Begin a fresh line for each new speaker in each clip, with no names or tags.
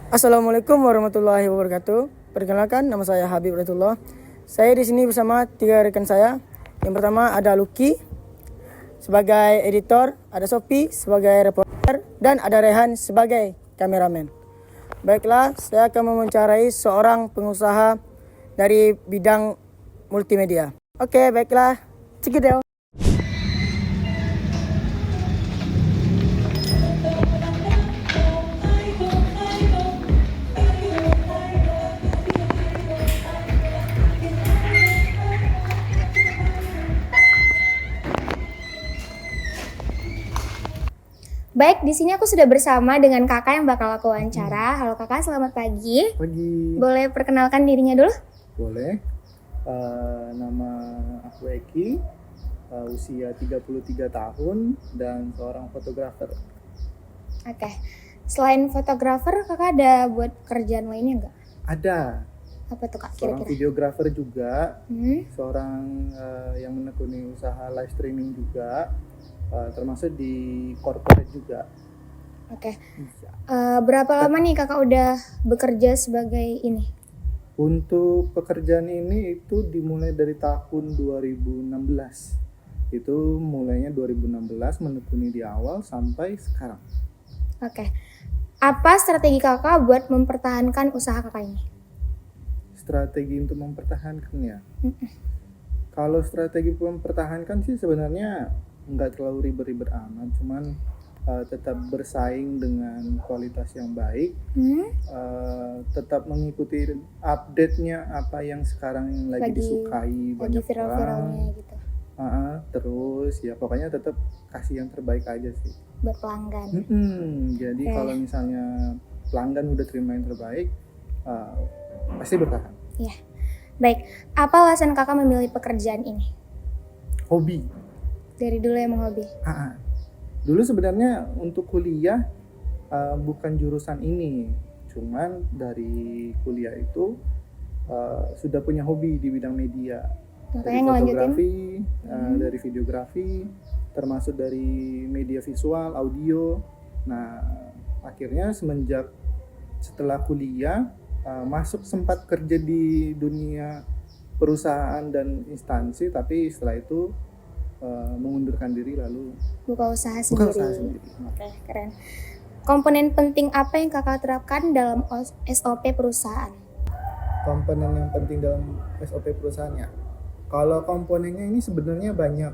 Assalamualaikum warahmatullahi wabarakatuh. Perkenalkan, nama saya Habib Ratullah. Saya di sini bersama 3 rekan saya. Yang pertama ada Lucky sebagai editor, ada Sophie sebagai reporter, dan ada Rehan sebagai kameramen. Baiklah, saya akan mewawancarai seorang pengusaha dari bidang multimedia. Oke, baiklah. Cikideo.
Baik, di sini aku sudah bersama dengan kakak yang bakal aku wawancara. Halo kakak, selamat pagi.
Pagi.
Boleh perkenalkan dirinya dulu?
Boleh. Nama aku Eki, usia 33 tahun dan seorang fotografer.
Oke. Selain fotografer, kakak ada buat kerjaan lainnya nggak?
Ada.
Apa tuh kak
Seorang
kira-kira?
videografer juga,
Hmm?
seorang yang menekuni usaha live streaming juga, termasuk di corporate juga.
Oke.
Bisa.
Berapa lama nih kakak udah bekerja sebagai ini?
Untuk pekerjaan ini itu dimulai dari tahun 2016. Itu mulainya 2016, menekuni di awal sampai sekarang.
Oke. Apa strategi kakak buat mempertahankan usaha kakak ini?
Strategi untuk mempertahankannya. Kalau strategi mempertahankan sih sebenarnya nggak terlalu ribet-ribet amat, cuman tetap bersaing dengan kualitas yang baik, tetap mengikuti update-nya apa yang sekarang lagi disukai
Lagi
banyak
viral-viralnya
orang.
gitu.
Terus ya pokoknya tetap kasih yang terbaik aja sih.
Buat pelanggan.
Jadi
Oke.
kalau misalnya pelanggan udah terima yang terbaik, pasti bertahan.
Iya. Baik, apa alasan kakak memilih pekerjaan ini?
Hobi.
Dari dulu emang hobi?
Dulu sebenarnya untuk kuliah bukan jurusan ini, cuman dari kuliah itu sudah punya hobi di bidang media.
Makanya
Dari
ngelanjutin?
fotografi, dari videografi, termasuk dari media visual, audio. Nah, akhirnya setelah kuliah masuk sempat kerja di dunia perusahaan dan instansi, tapi setelah itu mengundurkan diri lalu
Buka usaha
buka
sendiri.
usaha sendiri.
Oke, keren. Komponen penting apa yang kakak terapkan dalam SOP perusahaan?
Komponen yang penting dalam SOP perusahaannya. Kalau komponennya ini sebenarnya banyak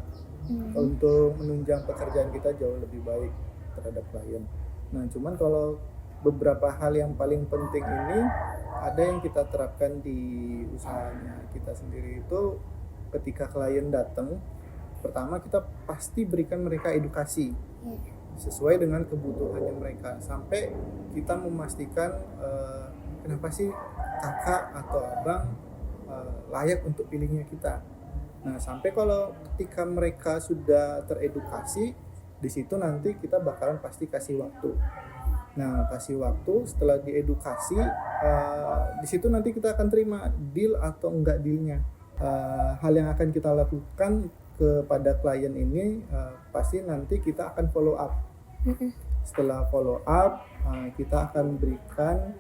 untuk menunjang pekerjaan kita jauh lebih baik terhadap klien. Nah, cuman kalau beberapa hal yang paling penting ini ada yang kita terapkan di usahanya kita sendiri itu ketika klien datang, pertama kita pasti berikan mereka edukasi sesuai dengan kebutuhannya mereka sampai kita memastikan kenapa sih kakak atau abang layak untuk pilihnya kita. Nah, sampai kalau ketika mereka sudah teredukasi, di situ nanti kita bakalan pasti kasih waktu. Nah, kasih waktu setelah diedukasi, di situ nanti kita akan terima deal atau enggak dealnya. Hal yang akan kita lakukan kepada klien ini pasti nanti kita akan follow up. Setelah follow up, kita akan berikan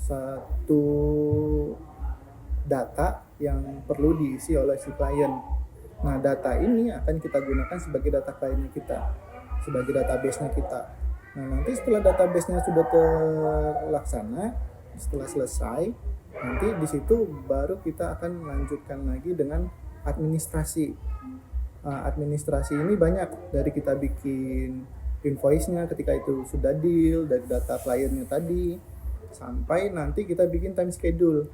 satu data yang perlu diisi oleh si klien. Nah, data ini akan kita gunakan sebagai data kliennya kita, sebagai database-nya kita. Nah, nanti setelah database-nya sudah terlaksana, setelah selesai, nanti di situ baru kita akan lanjutkan lagi dengan administrasi. Administrasi ini banyak, dari kita bikin invoice-nya ketika itu sudah deal, dari data kliennya tadi, sampai nanti kita bikin time schedule.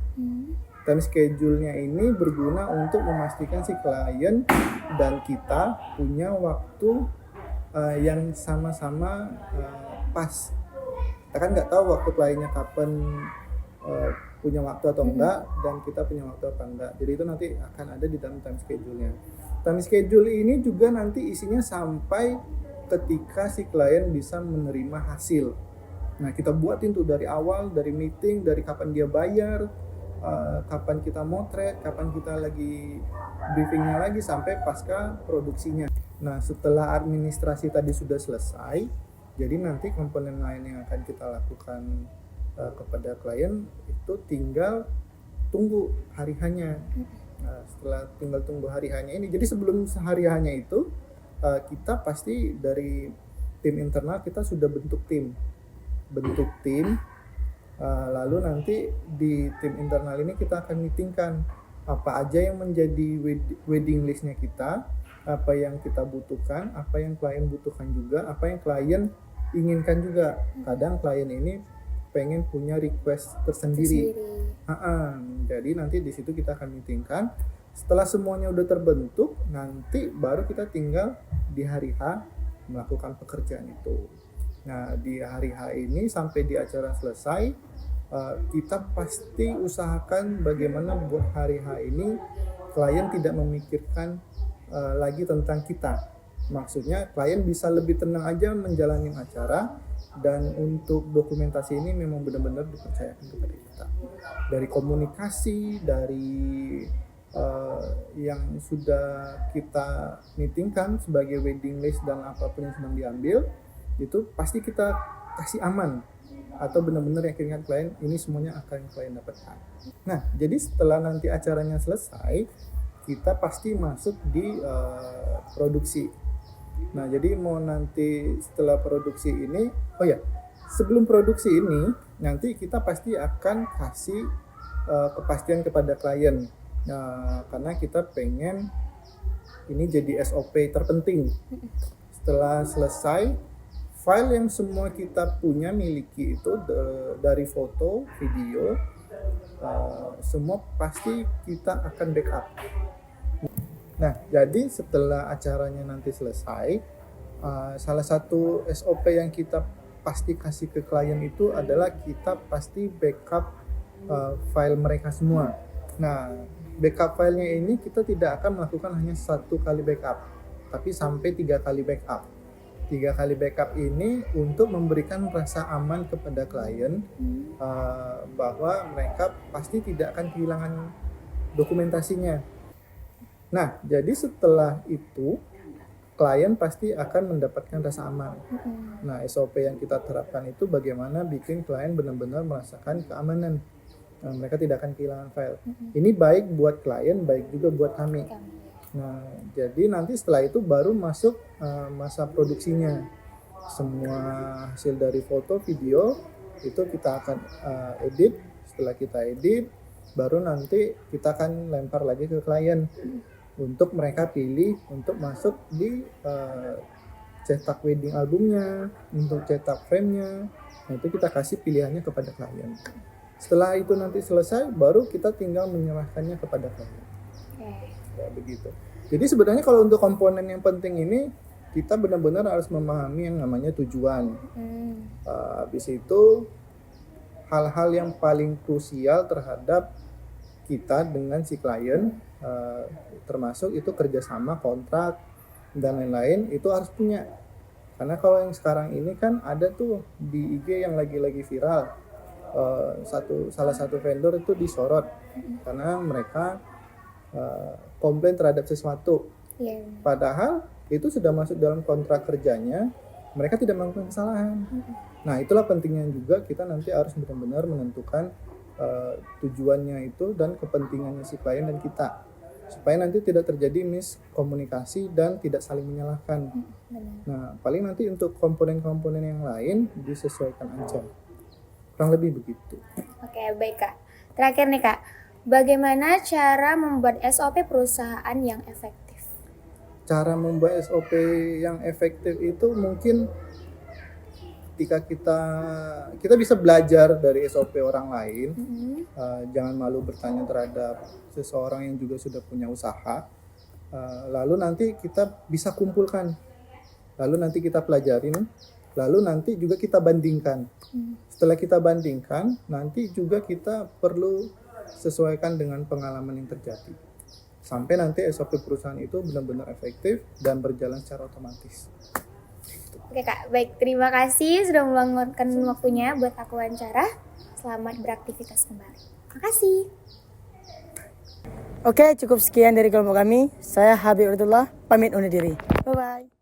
Time schedule-nya ini berguna untuk memastikan si klien dan kita punya waktu yang sama-sama pas. Kita kan nggak tahu waktu kliennya kapan punya waktu atau enggak, dan kita punya waktu apa enggak. Jadi itu nanti akan ada di dalam time schedule-nya. Time schedule ini juga nanti isinya sampai ketika si klien bisa menerima hasil. Nah, kita buatin tuh dari awal, dari meeting, dari kapan dia bayar, kapan kita motret, kapan kita lagi briefingnya lagi, sampai pasca produksinya. Nah, setelah administrasi tadi sudah selesai, Jadi nanti komponen lain yang akan kita lakukan kepada klien itu tinggal tunggu hari hanya. Nah, setelah tinggal tunggu hari hanya ini, jadi sebelum hari hanya itu kita pasti dari tim internal kita sudah bentuk tim, lalu nanti di tim internal ini kita akan meetingkan apa aja yang menjadi wedding listnya kita, apa yang kita butuhkan, apa yang klien butuhkan juga, apa yang klien inginkan juga. Kadang klien ini pengen punya request tersendiri. Jadi nanti di situ kita akan meetingkan. Setelah semuanya udah terbentuk, nanti baru kita tinggal di hari H melakukan pekerjaan itu. Nah, di hari H ini sampai di acara selesai, kita pasti usahakan bagaimana buat hari H ini klien tidak memikirkan lagi tentang kita. Maksudnya klien bisa lebih tenang aja menjalani acara, dan untuk dokumentasi ini memang benar-benar dipercayakan kepada kita. Dari komunikasi, dari yang sudah kita meetingkan sebagai wedding list dan apapun yang sedang diambil, itu pasti kita kasih aman atau benar-benar yakinkan klien ini semuanya akan klien dapatkan. Nah, jadi setelah nanti acaranya selesai, kita pasti masuk di produksi. Nah, jadi mau nanti setelah produksi ini, sebelum produksi ini nanti kita pasti akan kasih kepastian kepada klien. Nah, karena kita pengen ini jadi SOP terpenting. Setelah selesai, file yang semua kita punya miliki itu dari foto, video, semua pasti kita akan backup. Nah, jadi setelah acaranya nanti selesai, salah satu SOP yang kita pasti kasih ke klien itu adalah kita pasti backup file mereka semua. Nah, backup filenya ini kita tidak akan melakukan hanya 1 kali backup, tapi sampai 3 kali backup. 3 kali backup ini untuk memberikan rasa aman kepada klien bahwa mereka pasti tidak akan kehilangan dokumentasinya. Nah, jadi setelah itu klien pasti akan mendapatkan rasa aman. Nah, SOP yang kita terapkan itu bagaimana bikin klien benar-benar merasakan keamanan. Nah, mereka tidak akan kehilangan file. Ini baik buat klien, baik juga buat kami. Nah, jadi nanti setelah itu baru masuk masa produksinya. Semua hasil dari foto, video itu kita akan edit. Setelah kita edit, baru nanti kita akan lempar lagi ke klien untuk mereka pilih untuk masuk di cetak wedding albumnya, untuk cetak frame-nya. Nah, itu kita kasih pilihannya kepada klien. Setelah itu nanti selesai, baru kita tinggal menyerahkannya kepada klien. Ya, begitu. Jadi sebenarnya kalau untuk komponen yang penting ini, kita benar-benar harus memahami yang namanya tujuan. Habis itu, hal-hal yang paling krusial terhadap kita dengan si klien, termasuk itu kerjasama, kontrak, dan lain-lain, itu harus punya. Karena kalau yang sekarang ini kan ada tuh di IG yang lagi-lagi viral, salah satu vendor itu disorot karena mereka komplain terhadap sesuatu. Padahal itu sudah masuk dalam kontrak kerjanya, mereka tidak melakukan kesalahan. Nah, itulah pentingnya juga kita nanti harus benar-benar menentukan tujuannya itu dan kepentingannya si klien dan kita, supaya nanti tidak terjadi miskomunikasi dan tidak saling menyalahkan. Nah, paling nanti untuk komponen-komponen yang lain disesuaikan aja. Kurang lebih begitu.
Oke, baik Kak. Terakhir nih Kak, bagaimana cara membuat SOP perusahaan yang efektif?
Cara membuat SOP yang efektif itu mungkin ketika kita bisa belajar dari SOP orang lain. Jangan malu bertanya terhadap seseorang yang juga sudah punya usaha. Lalu nanti kita bisa kumpulkan. Lalu nanti kita pelajarin. Lalu nanti juga kita bandingkan. Setelah kita bandingkan, nanti juga kita perlu sesuaikan dengan pengalaman yang terjadi. Sampai nanti SOP perusahaan itu benar-benar efektif dan berjalan secara otomatis.
Oke Kak, baik. Terima kasih sudah meluangkan waktunya buat aku wawancara. Selamat beraktivitas kembali. Makasih.
Oke, cukup sekian dari kelompok kami. Saya Habib Abdullah, pamit undur diri. Bye-bye.